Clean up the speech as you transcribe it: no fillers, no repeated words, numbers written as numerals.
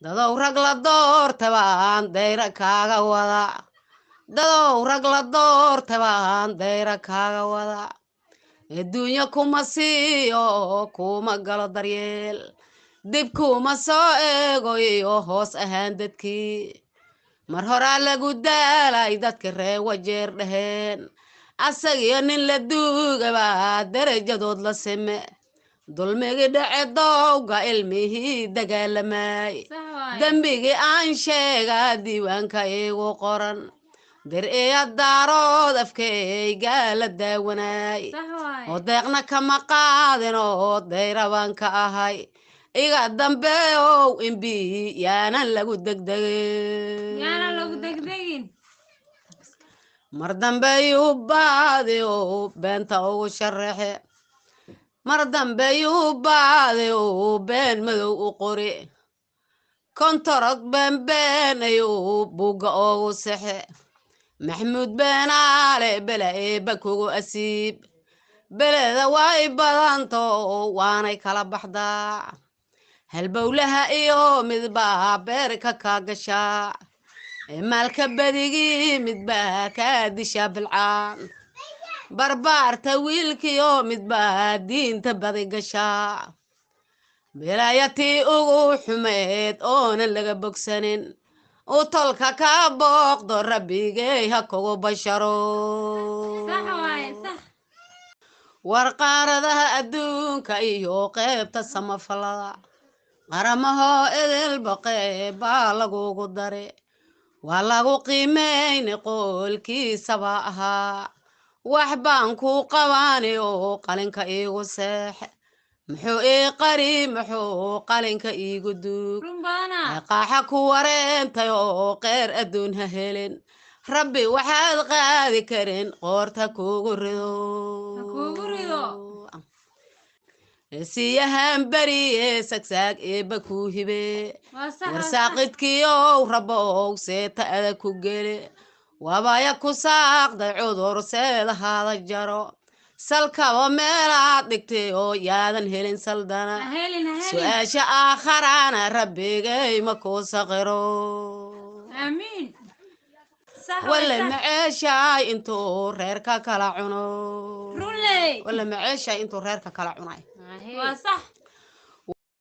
dadow rag la doortabaan dayra kaaga wada dadow rag la doortabaan dayra kaaga wada adduunyo kuma siiyo kuma galo daryeel dib kuma soo eego iyo hoos ahaan dadkii mar horaa lagu daalay dadka ree wajeer dhaheen asagiyo nin la duugaba darajadood la sime dulmigii dhace dowga ilmihii dagaalamay dembigii aan sheega diiwaanka iigu qoran dir iya daarood afkeygaa la daawanay oo deeqna kama qaadin oo dayrabaan ka ahay iga dambeow imbi yaanan lagu degdegin mar dambeyuu baadi oo beenta ugu sharaxe mar dambeyuu baadi oo been madow u qori kontorod beenbeen ayuu buugga oogu sexe maxamuud beenaale bela eebba kugu asiib beleda way badanto waanay kala baxdaa halbowlaha iyo midbaa beerka kaa gashaa maalka badigii midbaa kaa dishaa bilcaan barbaarta wiilkiyo midbaa diinta badi gashaa bilaayatii ugu xumeed oonan laga bogsanin u tolka kaa booqdo rabbigey ha kugu basharo warqaaradaha adduunka iyo qeybta samafalada qaramahoo idilba qeybbaa lagugu dare waa lagu qiimeyni qoolkiisaba ahaa wax baan kuu qabaani oo qalinka iigu seexe muxuu ii qari muxuu qalinka iigu duug qaaxa ku wareentay oo qeyr adduun ha helin rabbi waxaad qaadi karin qoorta kuugu rido siyahan beriye sagsaag eebba kuu hibe warsaaqidkiiow rabow seeta ada ku gele wabaya ku saaqday cudur seedahaada jaro salkaba meelaad dhigtay oo yaadan helin saldana su-aasha aakharana rabbigay ma kuu saqiro walla maceeshaay intuu reerka kala cuno walla maceeshaay intuu reerka kala cunay